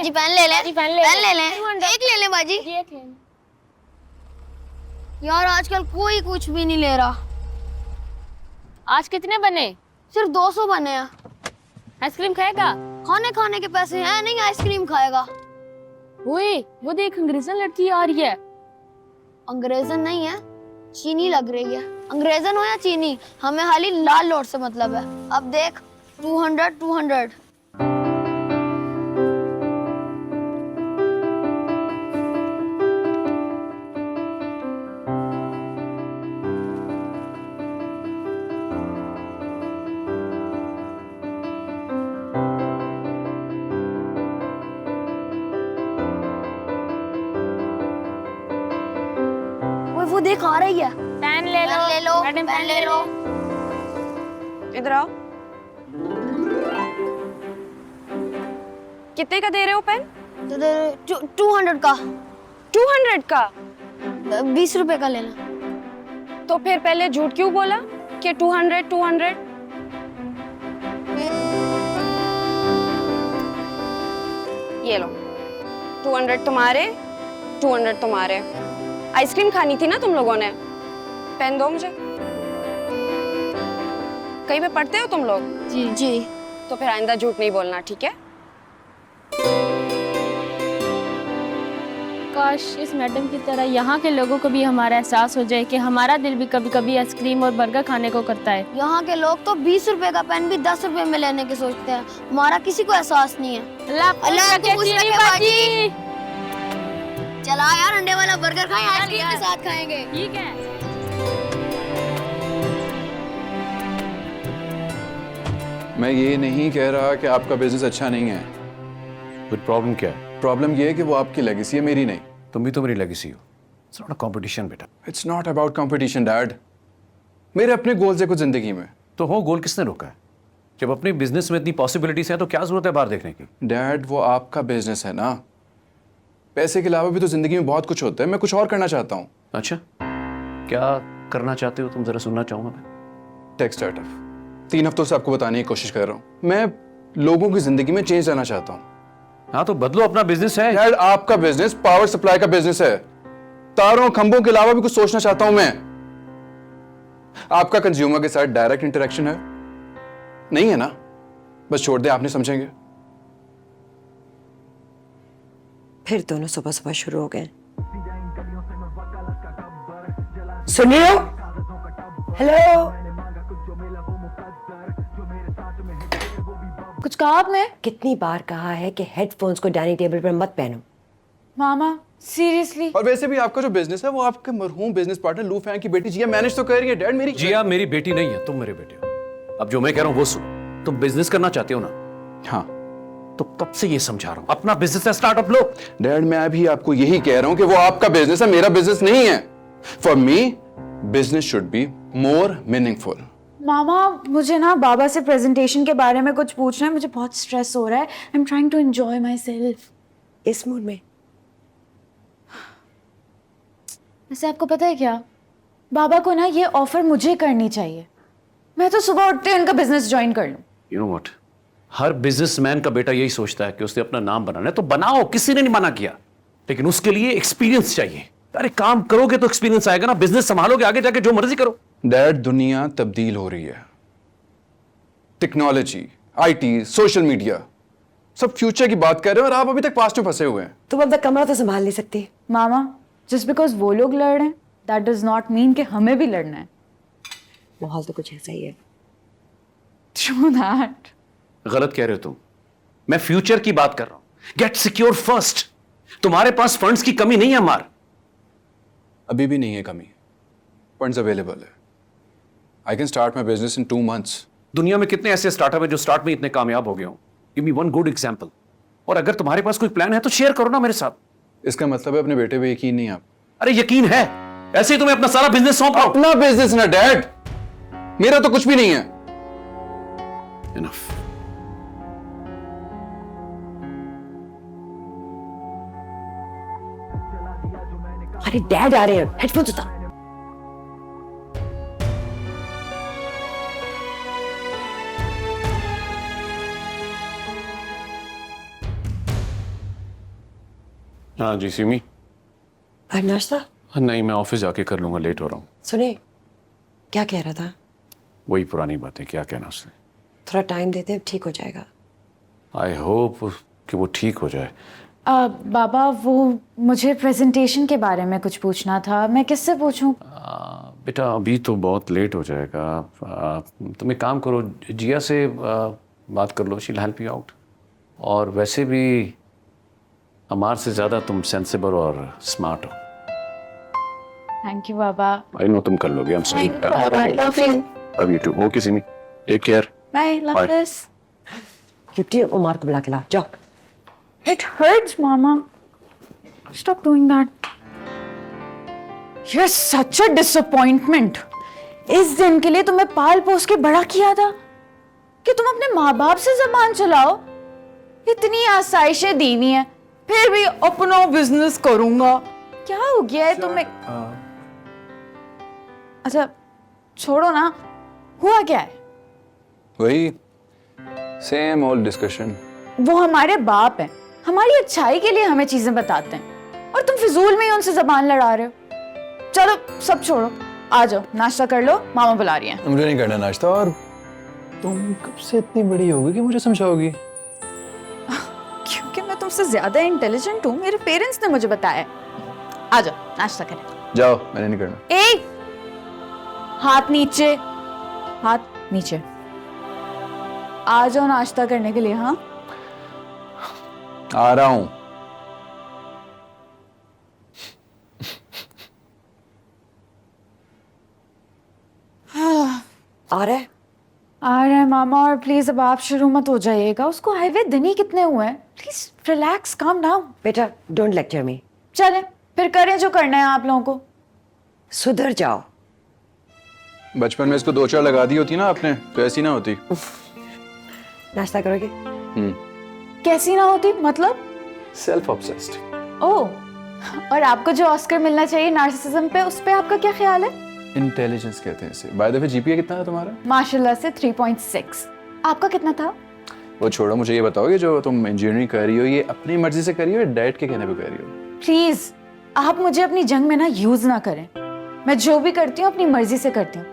बाजी पेन ले ले, पेन ले ले, एक ले ले बाजी। ये एक ले। यार आजकल कोई कुछ भी नहीं ले रहा। आज कितने बने? सिर्फ 200 बने हैं। आइसक्रीम खाएगा? खाने के पैसे हैं नहीं, आइसक्रीम खाएगा। ओए वो देख अंग्रेजन लड़की आ रही है। अंग्रेजन नहीं है, चीनी लग रही है। अंग्रेजन हो या चीनी, हमें हाली लाल नोट से मतलब है। अब देख 200 200। वो देख आ रही है। पेन ले लो, मैडम पेन ले लो। इधर आओ। कितने का दे रहे हो पेन? 200 का। 200 का? 20 रुपए का लेना। तो फिर पहले झूठ क्यों बोला कि 200 200? ये लो, 200 तुम्हारे, 200 तुम्हारे। आइसक्रीम खानी थी ना तुम लोगों ने? पेन दो मुझे। कहीं पे पढ़ते हो तुम लोग? जी जी। तो फिर आइंदा झूठ नहीं बोलना, ठीक है? काश इस मैडम की तरह यहाँ के लोगों को भी हमारा एहसास हो जाए कि हमारा दिल भी कभी कभी आइसक्रीम और बर्गर खाने को करता है। यहाँ के लोग तो 20 रुपए का पेन भी 10 रुपए में लेने के सोचते हैं। हमारा किसी को एहसास नहीं है। अल्लाह को खुश रखे बाजी। चला यार, अंडे वाला बर्गर खाएं, आइसक्रीम के साथ खाएंगे। ठीक है। मैं ये नहीं कह रहा कि आपका बिजनेस अच्छा नहीं है। फिर प्रॉब्लम क्या है? प्रॉब्लम ये है कि वो आपकी लेगेसी है, मेरी नहीं। तुम भी तो मेरी लेगेसी हो। इट्स नॉट अ कंपटीशन बेटा। It's not about competition dad. मेरे अपने गोल्स है कुछ जिंदगी में। तो हो गोल किसने रोका है? जब अपने बिजनेस में इतनी पॉसिबिलिटीज है तो क्या जरूरत है बाहर देखने की? डैड वो आपका बिजनेस है ना। पैसे के अलावा भी तो जिंदगी में बहुत कुछ होता है। मैं कुछ और करना चाहता हूँ। अच्छा, क्या करना चाहते हो तुम? जरा सुनना चाहूंगा मैं। Tech startup. 3 हफ्तों से आपको बताने की कोशिश कर रहा हूँ। मैं लोगों की जिंदगी में चेंज लाना चाहता हूँ। हाँ तो बदलो, अपना बिजनेस है। डैड आपका बिजनेस पावर सप्लाई का बिजनेस है। तारों खंभों के अलावा भी कुछ सोचना चाहता हूं मैं। आपका कंज्यूमर के साथ डायरेक्ट इंटरेक्शन है नहीं है ना? बस छोड़ दे, आप नहीं समझेंगे। फिर दोनों सुबह सुबह शुरू हो गए। सुन रहे हो? हेलो, कुछ कहा आपने? कितनी बार कहा है कि हेडफोन्स को डाइनिंग टेबल पर मत पहनो। मामा सीरियसली? और वैसे भी आपका जो बिजनेस है वो आपके मरहूम बिजनेस पार्टनर लू फैंग की बेटी जिया मैनेज तो कर रही है। डैड मेरी जिया मेरी बेटी नहीं है, तुम मेरे बेटे हो। अब जो मैं कह रहा हूं वो सुन। तुम बिजनेस करना चाहते हो ना? हाँ। तो कब से ये समझा रहा हूं, अपना बिजनेस है, स्टार्टअप लो। डैड मैं अभी आपको यही कह रहा हूं कि वो आपका बिजनेस है, मेरा बिजनेस नहीं है। For me business should be more meaningful. मामा मुझे ना बाबा से प्रेजेंटेशन के बारे में कुछ पूछना है। मुझे बहुत स्ट्रेस हो रहा है। I am trying to enjoy myself. इस मूड में वैसे आपको पता है क्या, बाबा को ना ये ऑफर मुझे करनी चाहिए। मैं तो सुबह उठते ही उनका बिजनेस ज्वाइन कर लूं। You know what, her businessman का बेटा यही सोचता है कि उसने अपना नाम बनाना है तो बनाओ, किसी ने नहीं मना किया, लेकिन उसके लिए एक्सपीरियंस चाहिए। अरे काम करोगे तो एक्सपीरियंस आएगा ना, बिजनेस संभालोगे, आगे जाके जो मर्जी करो। डैड दुनिया तब्दील हो रही है। टेक्नोलॉजी, आईटी, सोशल मीडिया सब फ्यूचर की बात कर रहे हो और आप अभी तक पास्ट में फंसे हुए हैं। तुम अपना कमरा तो संभाल नहीं सकती। मामा जस्ट बिकॉज वो लोग लड़ रहे हैं दैट डज नॉट मीन कि हमें भी लड़ना है। माहौल तो कुछ ऐसा ही है। True that. गलत कह रहे हो तुम। मैं फ्यूचर की बात कर रहा हूं। Get secure first. तुम्हारे पास फंड्स की कमी नहीं है अमार। अभी भी नहीं है कमी, फंड्स अवेलेबल है। I can start my business in 2 months। दुनिया में कितने ऐसे स्टार्टअप हैं जो स्टार्ट में इतने कामयाब हो गए हो? Give me one good example. और अगर तुम्हारे पास कोई प्लान है तो शेयर करो ना मेरे साथ। इसका मतलब है अपने बेटे पे यकीन नहीं आप? अरे यकीन है, ऐसे ही तुम्हें अपना सारा बिजनेस सौंप रहा हूं। अपना बिजनेस ना डैड, मेरा तो कुछ भी नहीं है। इनफ। अरे डैड आ रहे हैं, हेडफोन्स उतार। हाँ जी सिमी। आज नाश्ता? नहीं, मैं ऑफिस जाके कर लूंगा, लेट हो रहा हूँ। सुनिए, क्या कह रहा था? वही पुरानी बातें, क्या कहना उसने। थोड़ा टाइम देते हैं, ठीक हो जाएगा। आई होप कि वो ठीक हो जाए। बाबा वो मुझे प्रेजेंटेशन के बारे में कुछ पूछना था, मैं किससे पूछूं? बेटा अभी तो बहुत लेट हो जाएगा। तुम एक काम करो, जिया से बात कर लो, she will help you out. और वैसे भी अमार से ज़्यादा तुम सेंसिबल और स्मार्ट हो। थैंक यू बाबा। आई नो तुम कर लोगे। I am sorry. Love you too. Okay Simi, take care. Bye, love Bye. This. युक्ति, उमार को बुला के ला, जाओ। It hurts, Mama. Stop doing that. You're such a disappointment. इस दिन के लिए तुम्हें पाल पोस के बड़ा किया था कि तुम अपने माँ बाप से जबान चलाओ। इतनी आसाइशें दी हुई हैं, फिर भी अपना बिजनेस करूंगा। क्या हो गया है तुम्हें? अच्छा छोड़ो ना, हुआ क्या है? वही सेम ओल्ड डिस्कशन। वो हमारे बाप हैं, हमारी अच्छाई के लिए हमें चीजें बताते हैं और तुम फिजूल में ही उनसे जबान लड़ा रहे हो। चलो सब छोड़ो, आ जाओ नाश्ता कर लो, मामा बुला रही हैं। मुझे नहीं करना नाश्ता। और तुम कब से इतनी बड़ी होगी कि मुझे समझाओगी? क्योंकि मैं तुमसे ज्यादा इंटेलिजेंट हूँ, मेरे पेरेंट्स ने मुझे बताया। आ जाओ नाश्ता करें। जाओ, मैंने नहीं करना। ए, हाथ नीचे, हाथ नीचे। आ जाओ नाश्ता करने के लिए। हाँ आ रहा हूं। आ रहा है? आ रहे हैं मामा, और प्लीज अब आप शुरू मत हो जाइएगा। उसको हाईवे दिन ही कितने हुए हैं। Please relax, calm down. बेटा डोंट लेक्चर मी। चले फिर करें जो करना है आप लोगों को। सुधर जाओ। बचपन में इसको 2-4 लगा दी होती ना आपने, तो ऐसी ना होती। नाश्ता करोगे? कैसी ना होती मतलब? Self obsessed. ओह, और आपको जो ऑस्कर मिलना चाहिए नार्सिसिज्म पे, उस पे आपका क्या ख्याल है? इंटेलिजेंस कहते हैं इसे। बाय द वे जीपीए कितना था तुम्हारा? माशाल्लाह से 3.6। आपका कितना था? वो छोड़ो, मुझे ये बताओगे जो तुम इंजीनियरिंग कर रही हो, ये अपनी मर्जी से कर रही हो या डैड के कहने पे कर रही हो? प्लीज आप मुझे अपनी जंग में ना यूज ना करें। मैं जो भी करती हूँ अपनी मर्जी से करती हूँ,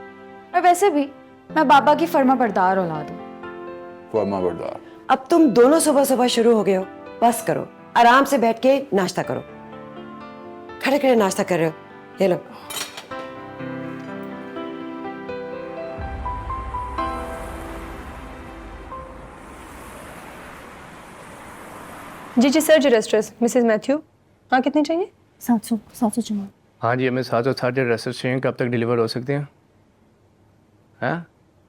और वैसे भी मैं बाबा की फर्मा बरदार औलाद हूँ। फर्मा बरदार। अब तुम दोनों सुबह सुबह शुरू हो गए हो, बस करो। आराम से बैठ के नाश्ता करो। खड़े खड़े नाश्ता कर रहे हो, ये लो। जी सर, रजिस्टर्स मिसेस मैथ्यू। हाँ, कितनी चाहिए? 700 चाहिए। हाँ जी, हमें 760 ड्रेसेस चाहिए। कब तक डिलीवर हो सकते हैं? हैं?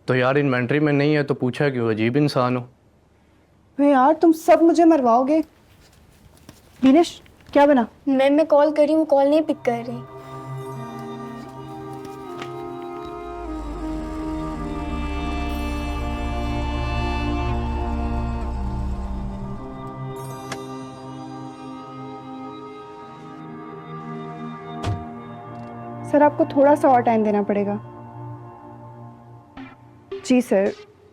तो यार इन्वेंट्री में नहीं है तो पूछा क्यों? अजीब इंसान हो। यार तुम सब मुझे मरवाओगे। दिनेश क्या बना? मैं कॉल करी हूँ, कॉल नहीं पिक कर रही। सर आपको थोड़ा सा और टाइम देना पड़ेगा। जी सर,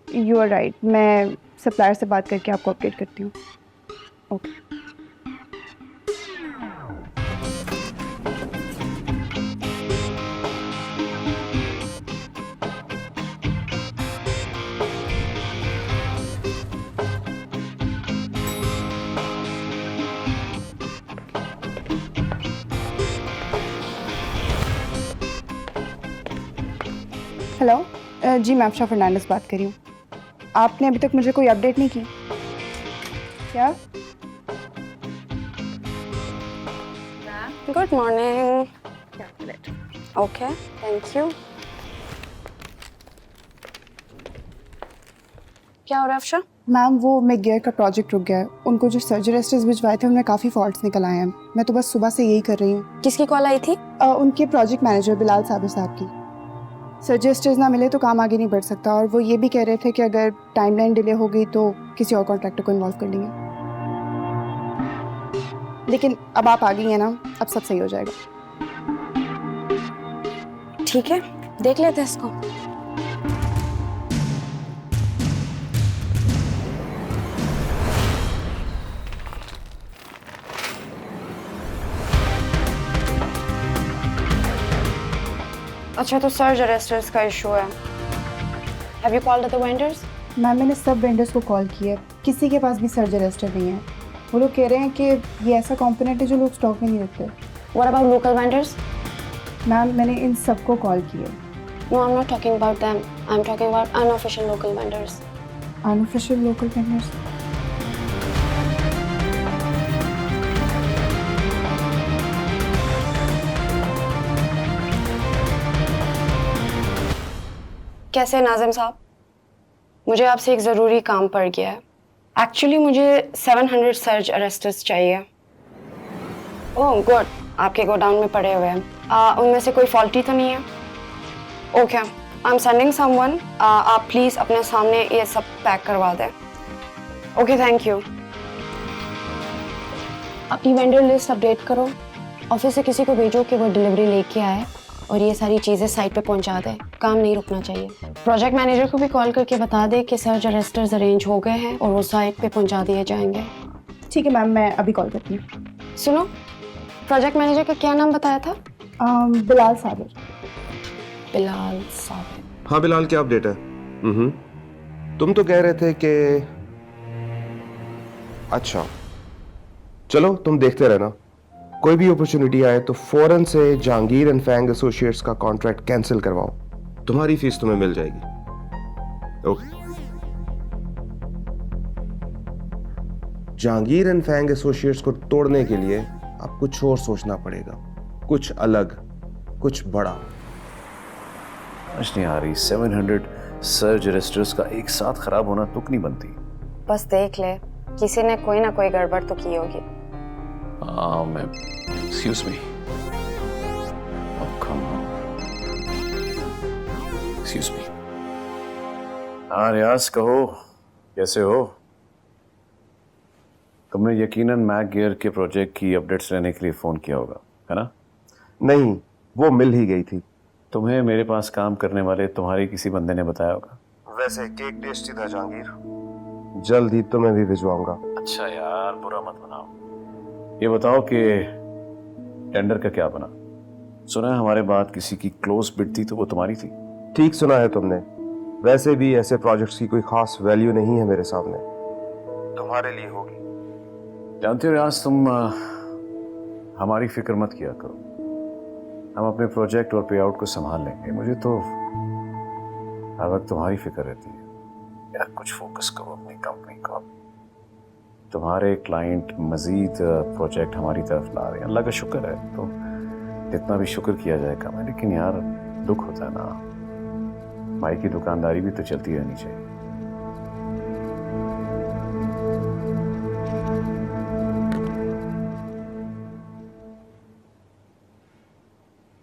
यू आर राइट। मैं सप्लायर से बात करके आपको अपडेट करती हूँ। ओके। हेलो, जी मैं अफशा फर्नांडिस बात कर रही हूँ। आपने अभी तक मुझे कोई अपडेट नहीं की क्या? Good morning. Okay, thank you. क्या हो रहा है अफशा? मैम वो मेकगेयर का प्रोजेक्ट रुक गया है। उनको जो सर्जरी रजिस्टर्स भिजवाए थे उनमें काफ़ी फॉल्ट्स निकल आए हैं। मैं तो बस सुबह से यही कर रही हूँ। किसकी कॉल आई थी? उनके प्रोजेक्ट मैनेजर बिलाल साबिर साहब की। सर्जरी रजिस्टर्स ना मिले तो काम आगे नहीं बढ़ सकता, और वो ये भी कह रहे थे कि अगर टाइमलाइन डिले हो गई तो किसी और कॉन्ट्रैक्टर को इन्वॉल्व कर लेंगे। लेकिन अब आप आ गई हैं ना, अब सब सही हो जाएगा। ठीक है, देख लेते हैं इसको। अच्छा तो सर्ज अरेस्टर्स का इशू है। Have you called the vendors? Ma'am मैंने सब वेंडर्स को कॉल किया, किसी के पास भी सर्ज अरेस्टर नहीं है। वो लोग कह रहे हैं कि ये ऐसा कॉम्पोनेंट है जो लोग स्टॉक में नहीं रखते। What about local vendors? Ma'am मैंने इन सबको कॉल किया। No, I'm not talking about them. I'm talking about unofficial local vendors. Unofficial local vendors? कैसे नाजिम साहब, मुझे आपसे एक ज़रूरी काम पड़ गया है। एक्चुअली मुझे 700 सर्ज अरेस्टर्स चाहिए। ओह गुड, आपके गोडाउन में पड़े हुए हैं। उनमें से कोई फॉल्टी तो नहीं है? Okay, I am sending someone. आप प्लीज़ अपने सामने ये सब पैक करवा दें। Okay, thank you. अपनी वेंडर लिस्ट अपडेट करो, ऑफिस से किसी को भेजो कि वो डिलीवरी लेके आए और ये सारी चीज़ें साइट पे पहुंचा दे। काम नहीं रुकना चाहिए। प्रोजेक्ट मैनेजर को भी कॉल करके बता दे कि सर्च अरेस्टर्स अरेंज हो गए हैं और वो साइट पे पहुंचा दिए जाएंगे। ठीक है मैम, मैं अभी कॉल करती हूँ। सुनो, प्रोजेक्ट मैनेजर का क्या नाम बताया था? बिलाल साबिर। बिलाल साबिर। हाँ बिलाल, क्या अपडेट है? तुम तो कह रहे थे कि अच्छा चलो तुम देखते रहना, कोई भी अपॉर्चुनिटी आए तो फौरन से जहांगीर एंड फैंग एसोसिएट्स का कॉन्ट्रैक्ट कैंसिल करवाओ, तुम्हारी फीस तुम्हें मिल जाएगी। Okay. Jahangir and Fang associates को तोड़ने के लिए अब कुछ और सोचना पड़ेगा, कुछ अलग, कुछ बड़ा। समझ नहीं आ रही, 700 सर्ज अरेस्टर्स का एक साथ खराब होना तुक नहीं बनती। बस देख ले, किसी ने कोई ना कोई गड़बड़ तो की होगी। मैं excuse me. Oh, come on. Excuse me. हाँ रियाज, कहो कैसे हो? तुमने यकीनन मैक गियर के प्रोजेक्ट की अपडेट्स लेने के लिए फोन किया होगा, है ना? नहीं, वो मिल ही गई थी। तुम्हें मेरे पास काम करने वाले तुम्हारे किसी बंदे ने बताया होगा। वैसे केक टेस्टी था जहांगीर, जल्द ही तुम्हें भी भिजवाऊंगा। अच्छा यार, बुरा मत बनाओ। ये बताओ कि टेंडर का क्या बना? सुना है हमारे बाद किसी की क्लोज बिड थी, तो वो तुम्हारी थी। ठीक सुना है तुमने। वैसे भी ऐसे प्रोजेक्ट्स की कोई खास वैल्यू नहीं है मेरे सामने, तुम्हारे लिए होगी। जानते हो यार, तुम हमारी फिक्र मत किया करो, हम अपने प्रोजेक्ट और पे आउट को संभाल लेंगे। मुझे तो हर वक्त तुम्हारी फिक्र रहती है। यार कुछ फोकस करो अपनी कंपनी को। तुम्हारे क्लाइंट मजीद प्रोजेक्ट हमारी तरफ ला रहे हैं, अल्लाह का शुक्र है। तो जितना भी शुक्र किया जाए कम है, लेकिन यार दुख होता है ना, भाई की दुकानदारी भी तो चलती रहनी चाहिए।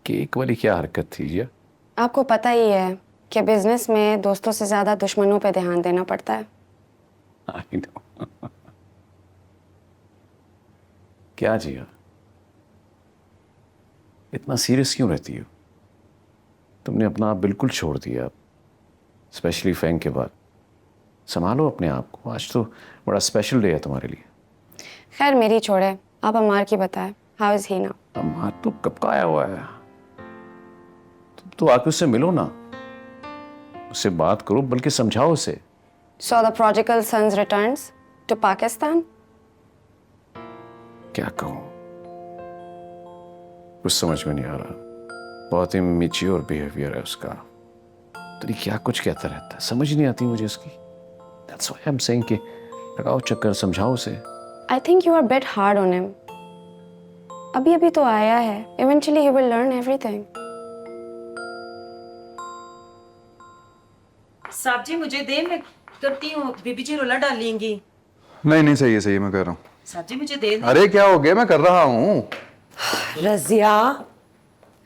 केक वाली क्या हरकत थी जी? आपको पता ही है कि बिजनेस में दोस्तों से ज्यादा दुश्मनों पे ध्यान देना पड़ता है। I know. क्या जिया, इतना सीरियस क्यों रहती हो? तुमने अपना आप बिल्कुल छोड़ दिया, स्पेशली फैंग के बाद। संभालो अपने आप को, आज तो बड़ा स्पेशल डे है तुम्हारे लिए। खैर मेरी छोड़े, आप अम्मार की बताएं। How is he now? अम्मा तो कब का आया हुआ है? तुम तो आके उससे मिलो ना, उससे बात करो, बल्कि समझाओ उसे। So the prodigal son's returns to Pakistan? क्या कहूं, कुछ समझ में नहीं आ रहा। बहुत ही मैच्योर बिहेवियर है उसका, तो क्या कुछ कहता रहता है, समझ नहीं आती मुझे उसकी। That's why I'm saying कि लगाओ चक्कर, समझाओ उसे। I think you are a bit hard on him. अभी तो आया है, eventually he will learn everything. साहब जी मुझे दे, मैं करती हूँ, बीबी जी रोला डाल लेंगी। नहीं सही है, मैं कर रहा हूँ। साहब जी मुझे दे। अरे क्या हो गया, मैं कर रहा हूँ। रजिया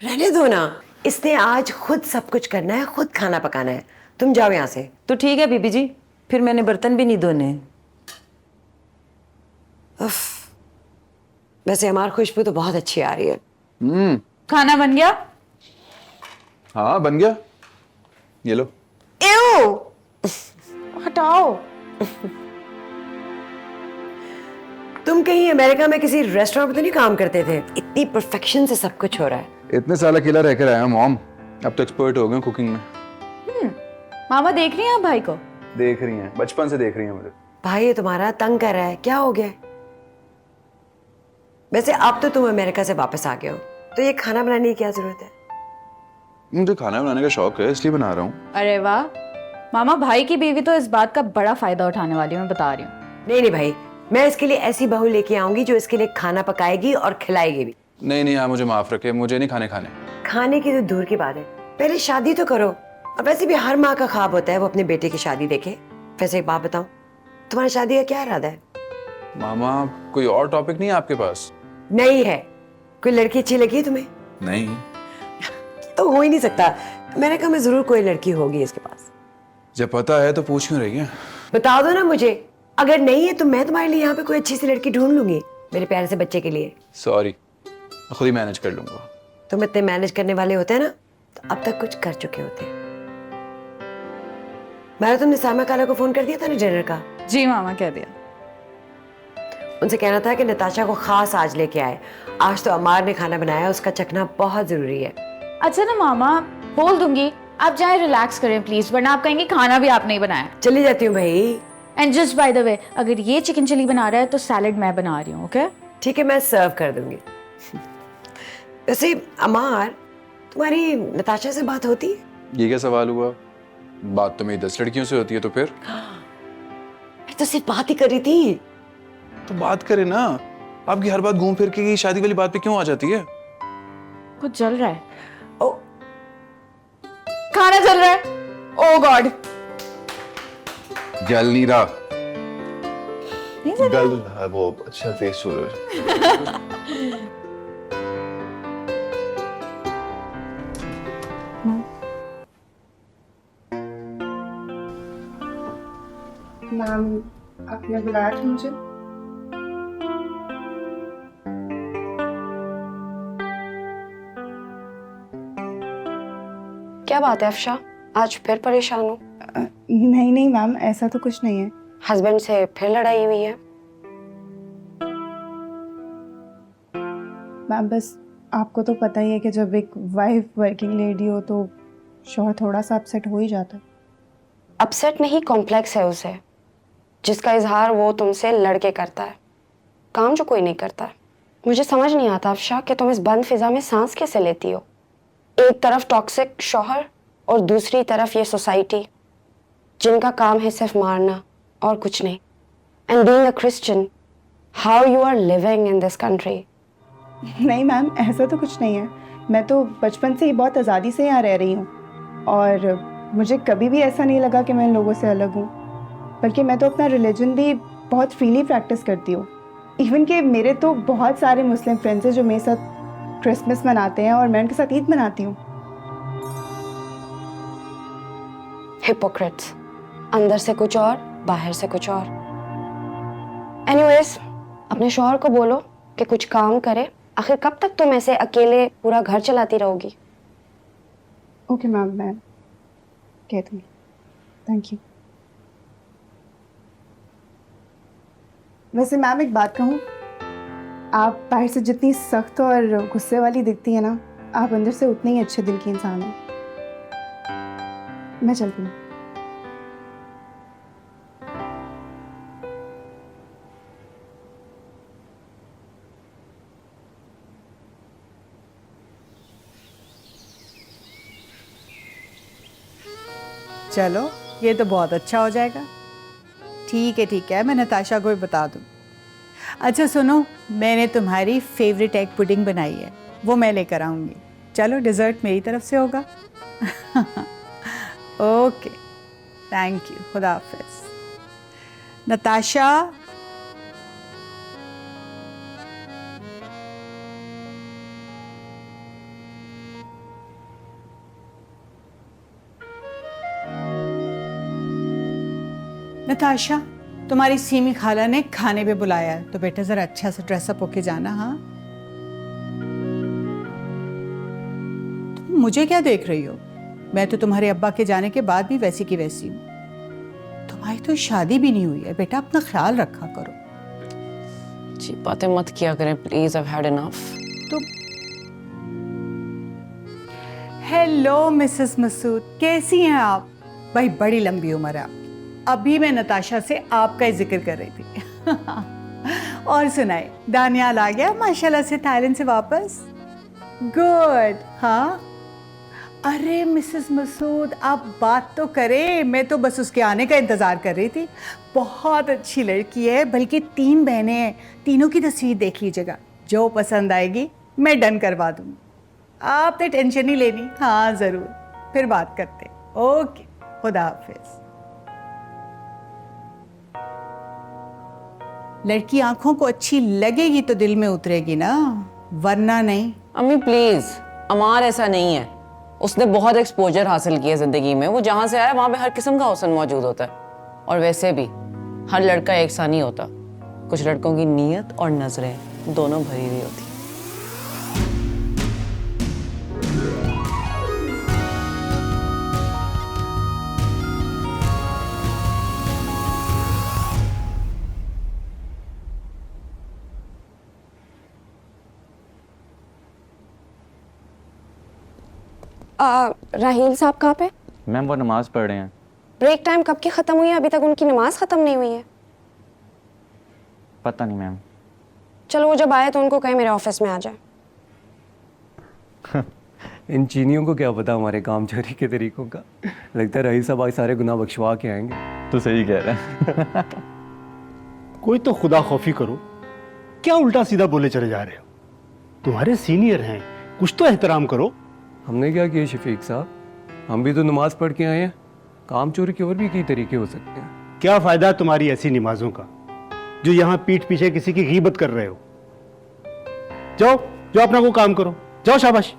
रहने दो ना, इसने आज खुद सब कुछ करना है, खुद खाना पकाना है। तुम जाओ यहाँ से। तो ठीक है बीबी जी, फिर मैंने बर्तन भी नहीं धोने। वैसे हमारी खुशबू तो बहुत अच्छी आ रही है। खाना बन गया? हाँ बन गया, ये लो। एओ! हटाओ। तुम कहीं अमेरिका में किसी रेस्टोरेंट में तो नहीं काम करते थे? इतनी परफेक्शन से सब कुछ हो रहा है। इतने साल अकेला रह कर आया मॉम, अब तो एक्सपर्ट हो गए कुकिंग में। मामा देख रही हैं आप भाई को? देख रही हैं, बचपन से देख रही हैं मुझे। भाई ये तुम्हारा तंग कर रहा है, क्या हो गया है? वैसे अब तो तुम अमेरिका से वापस आ गए हो, तो ये खाना बनाने की क्या जरूरत है? मुझे खाना बनाने का शौक है, इसलिए बना रहा हूँ। अरे वाह मामा, भाई की बीवी तो इस बात का बड़ा फायदा उठाने वाली है, मैं बता रही हूँ। नहीं नहीं भाई, मैं इसके लिए ऐसी बहू लेके आऊंगी जो इसके लिए खाना पकाएगी और खिलाएगी भी। नहीं आप मुझे माफ रखे, मुझे नहीं खाने। खाने की तो दूर की बात है, पहले शादी तो करो। और वैसे भी हर माँ का ख्वाब होता है वो अपने बेटे की शादी देखे। वैसे एक बात बताऊं, तुम्हारी शादी का क्या इरादा है? मामा कोई और टॉपिक नहीं है आपके पास? नहीं है। कोई लड़की अच्छी लगी तुम्हें? नहीं। तो हो ही नहीं सकता, मैंने कहा मैं जरूर कोई लड़की होगी इसके पास। जब पता है तो पूछ क्यों रही है? बता दो ना मुझे, अगर नहीं है तो मैं तुम्हारे लिए यहाँ पे कोई अच्छी सी लड़की ढूंढ लूंगी मेरे प्यारे से बच्चे के लिए। सॉरी, खुद ही मैनेज कर लूंगा। तुम इतने मैनेज करने वाले होते हैं ना तो अब तक कुछ कर चुके होते हैं। मैंने तुमने सामा काला को फोन कर दिया था ना डिनर का? जी मामा, कह दिया। उनसे कहना था कि नताशा को खास आज लेके आए। आज तो अमार ने खाना बनाया, उसका चखना बहुत जरूरी है। अच्छा ना मामा, बोल दूंगी, आप जाए रिलैक्स करें प्लीज, वरना आप कहेंगे खाना भी आपने ही बनाया। चली जाती हूँ भाई। And just by the way, अगर ये चिकन चिली बना रहा है तो सैलेड मैं बना रही हूँ, ओके? ठीक है, मैं सर्व कर दूंगी। वैसे अमार, तुम्हारी नताशा से बात होती है? ये क्या सवाल हुआ? बात तो मेरी 10 लड़कियों से होती है, तो फिर? मैं तो सिर्फ बात ही कर रही थी। तो बात करे ना, आपकी हर बात घूम फिर के शादी वाली बात पे क्यों आ जाती है? कुछ जल रहा है। ओ, खाना जल रहा है। ओ गॉड, जल नहीं रहा। गल रहा है, वो अच्छा टेस्ट हो रहा है। मैम, आपने बुलाया था मुझे? क्या बात है अफशा, आज फिर परेशान हो? नहीं मैम, ऐसा तो कुछ नहीं है। हस्बैंड से फिर लड़ाई हुई है? मैम बस आपको तो पता ही है कि जब एक वाइफ वर्किंग लेडी हो तो शौहर थोड़ा सा अपसेट हो ही जाता है। अपसेट नहीं, कॉम्प्लेक्स है उसे, जिसका इजहार वो तुमसे लड़के करता है, काम जो कोई नहीं करता है। मुझे समझ नहीं आता अफशा कि तुम इस बंद फिजा में सांस कैसे लेती हो। एक तरफ टॉक्सिक शौहर और दूसरी तरफ ये सोसाइटी जिनका काम है सिर्फ मारना और कुछ नहीं। And being a Christian, how you are living in this country? नहीं मैम, ऐसा तो कुछ नहीं है। मैं तो बचपन से ही बहुत आज़ादी से यहाँ रह रही हूँ और मुझे कभी भी ऐसा नहीं लगा कि मैं इन लोगों से अलग हूँ। बल्कि मैं तो अपना रिलीजन भी बहुत फ्रीली प्रैक्टिस करती हूँ। इवन कि मेरे तो बहुत सारे मुस्लिम फ्रेंड्स हैं जो मेरे साथ क्रिसमस मनाते हैं और मैं उनके साथ ईद मनाती हूँ। हिपोक्रेट्स, अंदर से कुछ और बाहर से कुछ और। एनीवेज, अपने शौहर को बोलो कि कुछ काम करे। आखिर कब तक तुम ऐसे अकेले पूरा घर चलाती रहोगी? ओके मैम, मैं कह दूँगी। Thank you. वैसे मैम एक बात कहूँ, आप बाहर से जितनी सख्त और गुस्से वाली दिखती है ना, आप अंदर से उतने ही अच्छे दिल की इंसान हैं। मैं चलती हूँ। चलो, ये तो बहुत अच्छा हो जाएगा। ठीक है, मैं नताशा को भी बता दूँ। अच्छा सुनो, मैंने तुम्हारी फेवरेट एग पुडिंग बनाई है, वो मैं लेकर आऊँगी। चलो, डिज़र्ट मेरी तरफ से होगा। ओके, थैंक यू, खुदा हाफिज़। नताशा, नताशा, तुम्हारी सीमी खाला ने खाने पे बुलाया है, तो बेटा जरा अच्छा से ड्रेसअप होके जाना। हाँ, तुम मुझे क्या देख रही हो? मैं तो तुम्हारे अब्बा के जाने के बाद भी वैसी की वैसी हूँ। तुम्हारी तो शादी भी नहीं हुई है बेटा, अपना ख्याल रखा करो। जी बातें मत किया करें please, I have had enough. तो हेलो मिसेस मसूद, कैसी हैं आप? भाई बड़ी लंबी उम्र है आपकी। अभी मैं नताशा से आपका ही जिक्र कर रही थी। और सुनाए, दानियाल आ गया माशाल्लाह से थाईलैंड से वापस? गुड। हाँ, अरे मिसेस मसूद आप बात तो करें, मैं तो बस उसके आने का इंतज़ार कर रही थी। बहुत अच्छी लड़की है, बल्कि 3 बहनें हैं, तीनों की तस्वीर देख लीजिएगा, जो पसंद आएगी मैं डन करवा दूँगी। आपने टेंशन नहीं लेनी। हाँ ज़रूर, फिर बात करते। ओके, खुदा हाफिज। लड़की आंखों को अच्छी लगेगी तो दिल में उतरेगी ना, वरना नहीं। अम्मी प्लीज, अमार ऐसा नहीं है। उसने बहुत एक्सपोजर हासिल किया जिंदगी में। वो जहाँ से आया वहाँ पे हर किस्म का हुस्न मौजूद होता है। और वैसे भी हर लड़का एक सा नहीं होता। कुछ लड़कों की नीयत और नजरें दोनों भरी हुई होती। राहील साहब कहाँ पे? मैम वो नमाज पढ़ रहे हैं। ब्रेक टाइम कब की ख़त्म हुई है, अभी तक उनकी नमाज ख़त्म नहीं हुई है। पता नहीं मैम। चलो वो जब आए तो उनको कहें मेरे ऑफिस में आ जाए। इन चीनियों को क्या पता हमारे काम चोरी के तरीकों का। लगता है रहील साहब आज सारे गुनाह बख्शवा के आएंगे। तो सही कह रहे हैं। कोई तो खुदा खौफी करो, क्या उल्टा सीधा बोले चले जा रहे हो? तुम्हारे सीनियर हैं, कुछ तो एहतराम करो। हमने क्या किया शफीक साहब, हम भी तो नमाज पढ़ के आए हैं। काम चोरी के और भी कई तरीके हो सकते हैं। क्या फायदा तुम्हारी ऐसी नमाजों का जो यहाँ पीठ पीछे किसी की गीबत कर रहे हो? जाओ जाओ अपना को काम करो, जाओ शाबाश।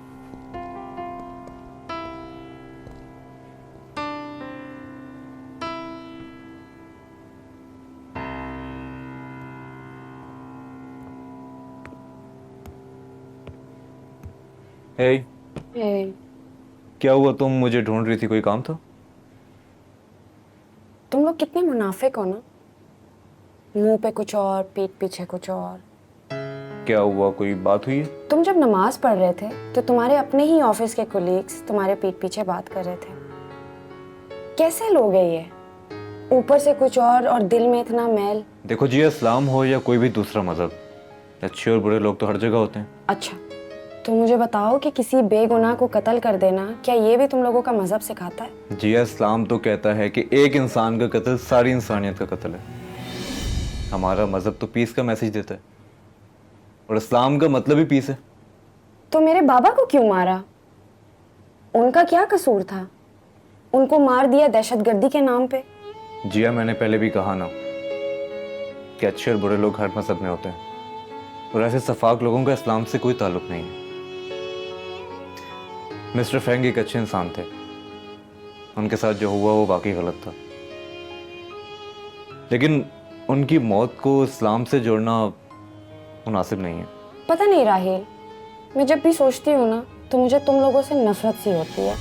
hey. क्या हुआ, तुम मुझे ढूंढ रही थी, कोई काम था? तुम लोग कितने मुनाफिक हो ना, मुंह पे कुछ और पीठ पीछे कुछ और। क्या हुआ, कोई बात हुई है? तुम जब नमाज पढ़ रहे थे तो तुम्हारे अपने ही ऑफिस के कोलीग्स तुम्हारे पीठ पीछे बात कर रहे थे। कैसे लोग हैं ये, ऊपर से कुछ और दिल में इतना मैल। देखो जी, इस्लाम हो या कोई भी दूसरा मजहब, अच्छे और बुरे लोग तो हर जगह होते हैं। अच्छा, तो मुझे बताओ कि किसी बेगुनाह को कत्ल कर देना, क्या ये भी तुम लोगों का मजहब सिखाता है? जी, इस्लाम तो कहता है कि एक इंसान का कत्ल सारी इंसानियत का कत्ल है। हमारा मजहब तो पीस का मैसेज देता है, और इस्लाम का मतलब ही पीस है। तो मेरे बाबा को क्यों मारा? उनका क्या कसूर था? उनको मार दिया दहशतगर्दी के नाम पे। जिया, मैंने पहले भी कहा ना कि अच्छे और बुरे लोग हर मजहब में होते हैं, और ऐसे सफाक लोगों का इस्लाम से कोई ताल्लुक नहीं है। मिस्टर फेंग एक अच्छे इंसान थे, उनके साथ जो हुआ वो वाकई गलत था, लेकिन उनकी मौत को इस्लाम से जोड़ना मुनासिब नहीं है। पता नहीं राहेल, मैं जब भी सोचती हूँ ना तो मुझे तुम लोगों से नफरत सी होती है।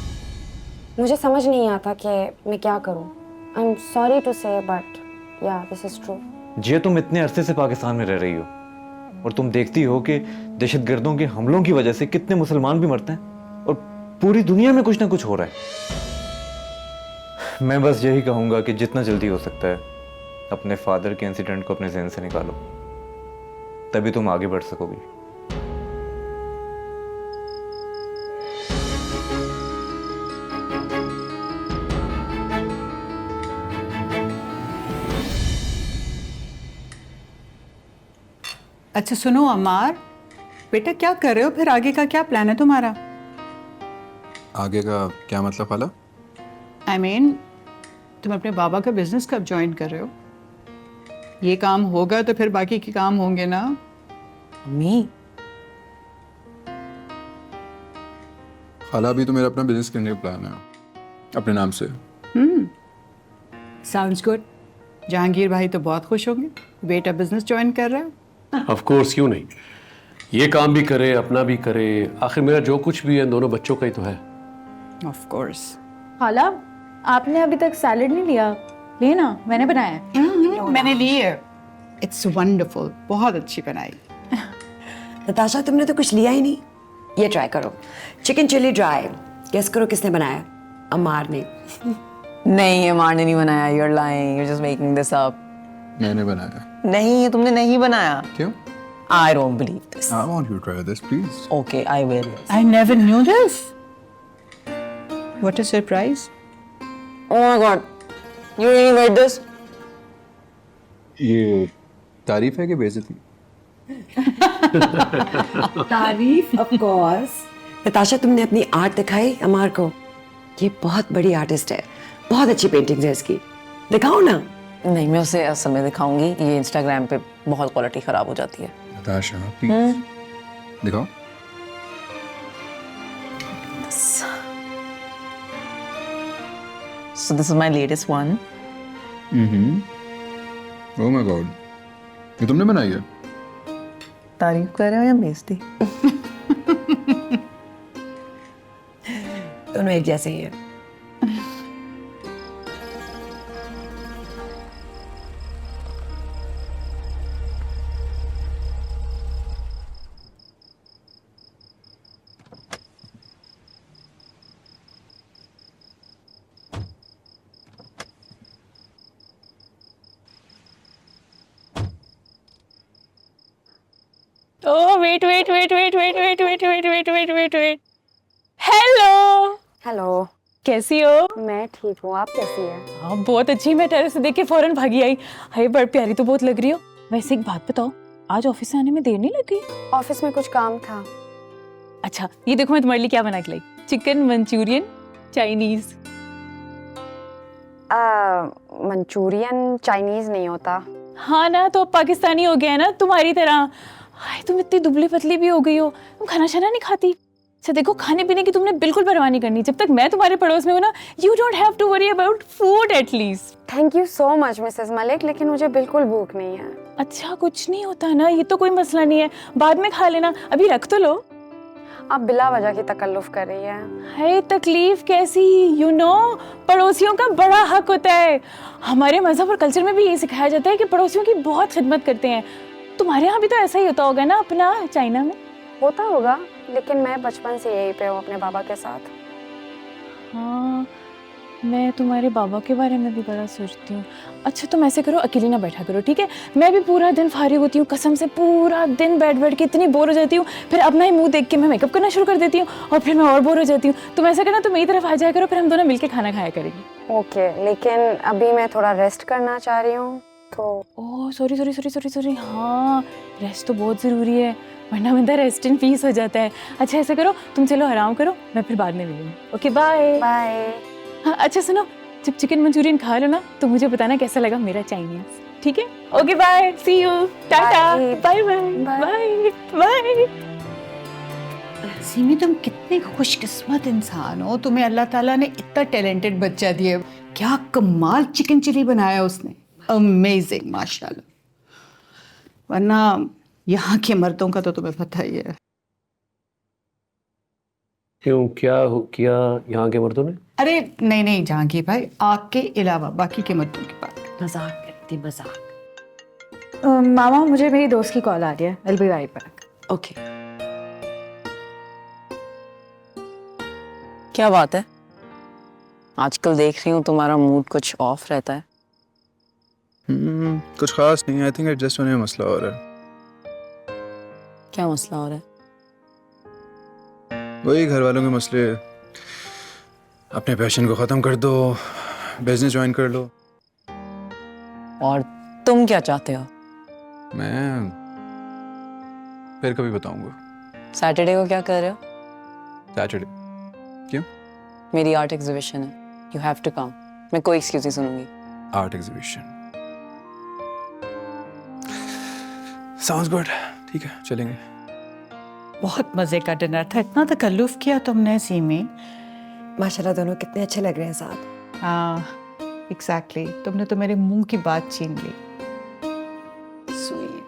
मुझे समझ नहीं आता कि मैं क्या करूँ। आई एम सॉरी टू से बट या दिस इज ट्रू। जी, तुम इतने अरसे से पाकिस्तान में रह रही हो और तुम देखती हो कि दहशतगर्दों के हमलों की वजह से कितने मुसलमान भी मरते हैं और पूरी दुनिया में कुछ ना कुछ हो रहा है। मैं बस यही कहूंगा कि जितना जल्दी हो सकता है अपने फादर के इंसिडेंट को अपने ज़हन से निकालो, तभी तुम आगे बढ़ सकोगी। अच्छा सुनो अमार, बेटा क्या कर रहे हो फिर? आगे का क्या प्लान है तुम्हारा? आगे का क्या मतलब खाला? I mean, तुम अपने बाबा का बिजनेस कब ज्वाइन कर रहे हो? ये काम होगा तो फिर बाकी के काम होंगे ना? अम्मी, खाला अभी तो मेरा अपना बिजनेस करने का प्लान है, अपने नाम से। Sounds good. जहांगीर भाई तो बहुत खुश होंगे, बेटा बिजनेस ज्वाइन कर रहा है। ऑफ कोर्स, क्यों नहीं। ये काम भी करे, अपना भी करे, आखिर मेरा जो कुछ भी है दोनों बच्चों का ही तो है। Of course. खाला, आपने अभी तक सैलेड नहीं लिया, लेना, मैंने बनाया है। मैंने ली है। इट्स वंडरफुल, बहुत अच्छी बनाई। नताशा तुमने तो कुछ लिया ही नहीं, ये ट्राई करो। चिकन चिली ड्राई, गेस करो किसने बनाया? अमार ने। नहीं, अमार ने नहीं बनाया। You're lying. You're just making this up. मैंने बनाया। नहीं, ये तुमने नहीं बनाया। क्यों? I don't believe this. I want you to try this, please. Okay, I will. I never knew this. What a surprise. Oh my God. You really made this? ये तारीफ है कि बेइज्जती? तारीफ ऑफ कोर्स। नताशा, तुमने अपनी आर्ट दिखाई अमार को? ये बहुत बड़ी आर्टिस्ट है, बहुत अच्छी पेंटिंग्स है इसकी। दिखाओ ना। नहीं, मैं उसे असल में दिखाऊंगी। ये इंस्टाग्राम पे बहुत क्वालिटी खराब हो जाती है। नताशा, प्लीज दिखाओ। So this is my latest one. Oh my God. ये तुमने बनाई है? तारीफ कर रहे हो या बेइज्जती? दोनों एक जैसे ही है। Oh, wait. हेलो। हेलो, कैसी हो? मैं ठीक हूँ, आप कैसी हैं? हाँ, बहुत अच्छी। मैं टेरेस से देख के फौरन भागी आई। हाय, बड़ी प्यारी तो बहुत लग रही हो। वैसे एक बात बताओ, आज ऑफिस से आने में देर नहीं लगी? ऑफिस में कुछ काम था। अच्छा, ये देखो मैं तुम्हारे लिए क्या बना के लाई। Chicken Manchurian Chinese. Manchurian Chinese नहीं होता। हाँ ना, तो पाकिस्तानी हो गया है ना तुम्हारी तरह। हाय, तुम इतनी दुबली पतली भी हो गई हो, तुम खाना शाना नहीं खाती। अच्छा देखो, खाने पीने की तुमने बिल्कुल परवाह नहीं करनी। जब तक मैं तुम्हारे पड़ोस में हूँ ना, you don't have to worry about food at least. Thank you so much Mrs Malik, लेकिन मुझे बिल्कुल भूख नहीं है। अच्छा, कुछ नहीं होता ना, ये तो कोई मसला नहीं है, बाद में खा लेना, अभी रख तो लो। आप बिला वजह की तकल्लुफ कर रही है। है तकलीफ कैसी? यू नो, पड़ोसियों का बड़ा हक होता है। हमारे मजहब और कल्चर में भी ये सिखाया जाता है कि पड़ोसियों की बहुत खिदमत करते हैं। तुम्हारे यहाँ भी तो ऐसा ही होता होगा ना अपना चाइना में? होता होगा, लेकिन मैं बचपन से यहीं पे हूँ अपने बाबा के साथ। हाँ, मैं तुम्हारे बाबा के बारे में भी बड़ा सोचती हूँ। अच्छा, तुम ऐसे करो, अकेली ना बैठा करो, ठीक है? मैं भी पूरा दिन फारिग होती हूँ, कसम से पूरा दिन बैठ के इतनी बोर हो जाती हूँ। फिर अपना ही मुंह देख के मैं मेकअप करना शुरू कर देती हूँ और फिर मैं और बोर हो जाती हूँ। तुम ऐसा करना, तुम मेरी तरफ आ जाया करो, फिर हम दोनों मिलके खाना खाया करेंगे। ओके, लेकिन अभी मैं थोड़ा रेस्ट करना चाह रही हूँ तो। Oh sorry. हाँ, रेस्ट तो बहुत ज़रूरी है, वरना बंदा रेस्ट इन पीस हो जाता है। अच्छा ऐसा करो, तुम चलो आराम करो, मैं फिर बाद में मिलूंगी। Okay, bye bye. हाँ, अच्छा सुनो, जब चिकन मंचूरियन खा लो ना तो मुझे बताना कैसा लगा मेरा चाइनीज, ठीक है? Okay, bye, see you, tata, bye bye. Simi, तुम कितने खुशकिस्मत इंसान हो, तुम्हें अल्लाह ताला ने इतना टैलेंटेड बच्चा दिया। क्या कमाल चिकन चिली बनाया उसने, अमेजिंग, माशाल्लाह। वरना यहाँ के मर्दों का तो तुम्हें पता ही है। क्यों, क्या हो किया यहाँ के मर्दों ने? अरे नहीं जहांगीर भाई, आपके अलावा बाकी के मर्दों की बात। मजाक करती, मजाक। मामा, मुझे मेरी दोस्त की कॉल आ रही है। I'll be right back. Okay. क्या बात है? आजकल देख रही हूँ तुम्हारा मूड कुछ ऑफ रहता है। कुछ खास नहीं, आई थिंक एडजस्ट होने में मसला हो रहा है। क्या मसला हो रहा है? वही घर वालों के मसले। अपने पैशन को खत्म कर दो, बिजनेस ज्वाइन कर लो। और तुम क्या चाहते हो? मैं फिर कभी बताऊंगा। सैटरडे को क्या कर रहे हो? सैटरडे? क्यों? मेरी आर्ट एग्जीबिशन है, यू हैव टू कम। मैं कोई एक्सक्यूज नहीं सुनूंगी। आर्ट एग्जीबिशन, साउंड्स गुड, ठीक है चलेंगे। बहुत मजे का डिनर था, इतना तकल्लुफ किया तुमने सीमी। माशाल्लाह, दोनों कितने अच्छे लग रहे हैं साथ। हाँ, एग्जैक्टली, तुमने तो मेरे मुंह की बात छीन ली। स्वीट।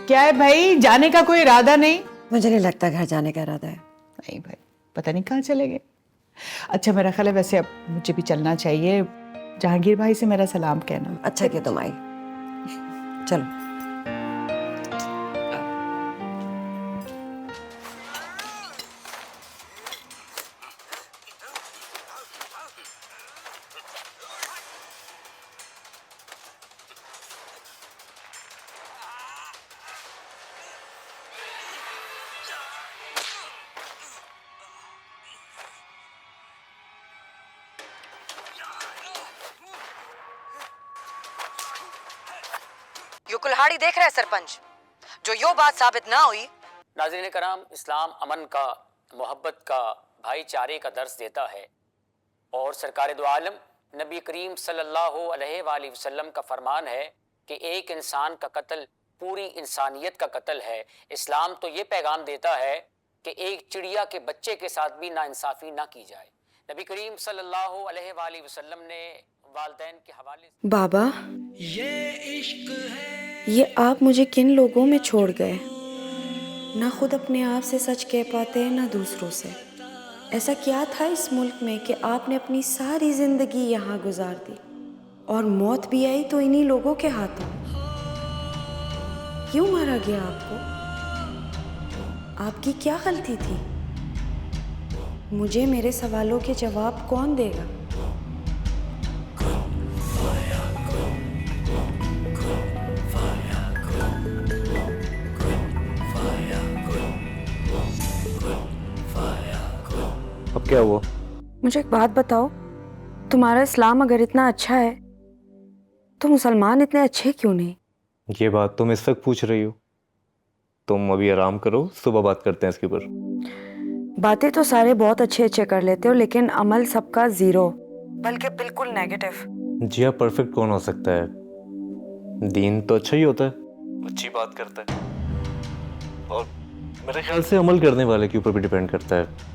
क्या है भाई, जाने का कोई इरादा नहीं? मुझे नहीं लगता घर जाने का इरादा है। नहीं भाई, पता नहीं कहाँ चले गए। अच्छा, मेरा ख्याल है वैसे अब मुझे भी चलना चाहिए। जहांगीर भाई से मेरा सलाम कहना। अच्छा किया तुम आई। चलो। कुल्हाड़ी देख रहे हैं सरपंच। जो यो बात साबित ना हुई। नाज़रीन कराम, इस्लाम अमन का, मोहब्बत का, भाईचारे का दर्स देता है और सरकार दो आलम नबी करीम सल्लल्लाहु अलैहि वसल्लम का फरमान है कि एक इंसान का कत्ल पूरी इंसानियत का कत्ल है। इस्लाम तो ये पैगाम देता है कि एक चिड़िया के बच्चे के साथ भी नाइंसाफ़ी ना की जाए। नबी करीम सल्लल्लाहु अलैहि वसल्लम ने वालिदैन के हवाले से बाबा, ये आप मुझे किन लोगों में छोड़ गए? ना खुद अपने आप से सच कह पाते हैं ना दूसरों से। ऐसा क्या था इस मुल्क में कि आपने अपनी सारी जिंदगी यहाँ गुजार दी और मौत भी आई तो इन्हीं लोगों के हाथों। क्यों मारा गया आपको? आपकी क्या गलती थी? मुझे मेरे सवालों के जवाब कौन देगा? अब क्या हुआ? मुझे एक बात बताओ, तुम्हारा इस्लाम अगर इतना अच्छा है तो मुसलमान इतने अच्छे क्यों नहीं? ये बात तुम इस वक्त पूछ रही हो? तुम अभी आराम करो, सुबह बात करते हैं इसके ऊपर। बातें तो सारे बहुत अच्छे अच्छे कर लेते हो, लेकिन अमल सबका जीरो, बल्कि बिल्कुल नेगेटिव। जिया परफेक्ट कौन हो सकता है? दीन तो अच्छा ही होता है, अच्छी बात करता है, और मेरे ख्याल से अमल करने वाले के ऊपर भी डिपेंड करता है।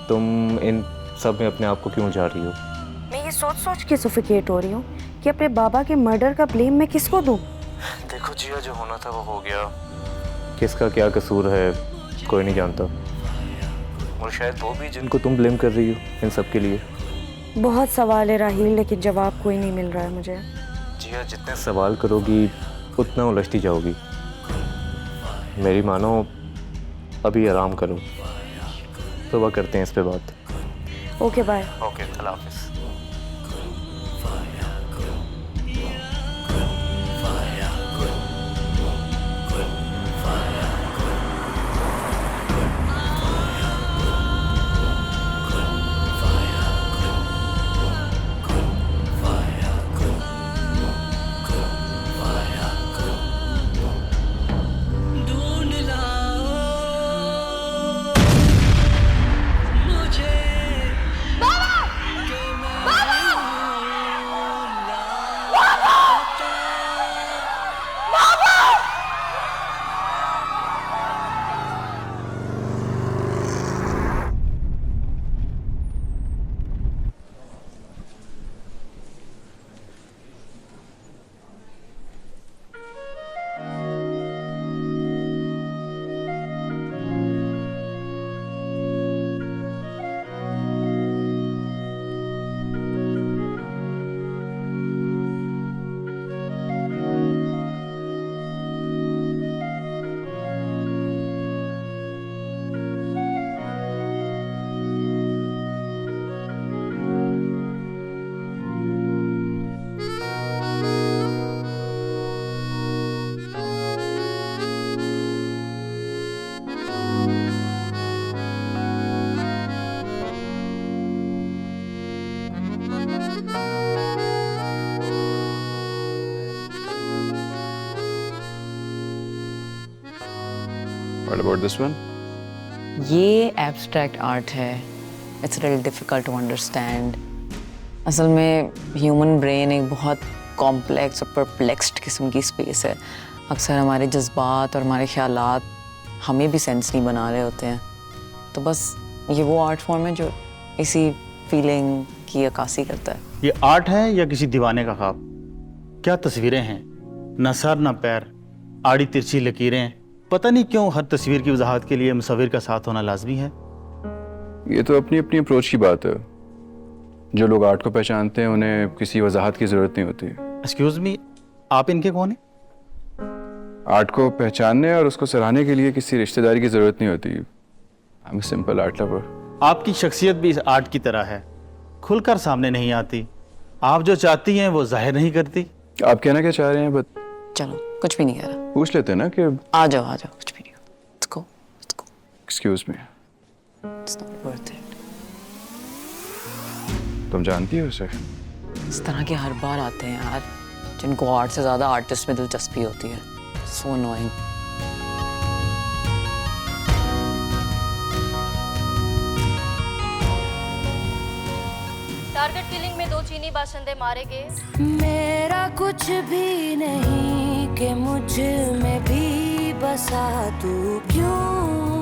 तुम इन सब में अपने आप को क्यों जा रही हो? मैं ये सोच सोच के सफोकेट हो रही हूँ कि अपने बाबा के मर्डर का ब्लेम मैं किसको दूँ? देखो जिया, जो होना था वो हो गया। किसका क्या कसूर है कोई नहीं जानता, और शायद वो भी जिनको तुम ब्लेम कर रही हो इन सब के लिए। बहुत सवाल है राहील, लेकिन जवाब कोई नहीं मिल रहा है मुझे। जिया, जितने सवाल करोगी उतना उलझती जाओगी। मेरी मानो, अभी आराम करो, सुबह करते हैं इस पे बात। Okay bye. ओके, अल्लाह हाफिज़। What about this one? ये एब्स्ट्रैक्ट आर्ट है। It's really difficult to understand. असल में ह्यूमन ब्रेन एक बहुत कॉम्प्लेक्स और परप्लेक्स्ड किस्म की स्पेस है। अक्सर हमारे जज्बात और हमारे ख्यालात हमें भी सेंस नहीं बना रहे होते हैं। तो बस ये वो आर्ट फॉर्म है जो इसी फीलिंग की अक्कासी करता है। ये आर्ट है या किसी दीवाने का ख्वाब? क्या तस्वीरें हैं, न सर न पैर, आड़ी तिरछी लकीरें। पता नहीं क्यों हर तस्वीर की वजाहत के लिए मुसव्विर का साथ होना लाजमी है। ये तो अपनी अपनी अप्रोच की बात है। जो लोग आर्ट को पहचानते हैं उन्हें किसी वजाहत की जरूरत नहीं होती। एक्सक्यूज मी, आप इनके कौन हैं? आर्ट को पहचानने और उसको सराहने के लिए किसी रिश्तेदारी की जरूरत नहीं होती। I am simple art lover. आपकी शख्सियत भी इस आर्ट की तरह है, खुलकर सामने नहीं आती। आप जो चाहती हैं वो जाहिर नहीं करती। आप कहना क्या चाह रहे हैं? बट चलो, कुछ भी नहीं कह रहा। पूछ लेते हैं ना कि आ जाओ कुछ भी नहीं। Let's go. Excuse me, It's not worth it. तुम जानती हो उसे? इस तरह के हर बार आते हैं यार। जिनको आर्ट से ज़्यादा आर्टिस्ट में दिलचस्पी होती है। So annoying. टारगेट किलिंग में 2 चीनी बाशिंदे मारे गए। मेरा कुछ भी नहीं कि मुझ में भी बसा तू क्यों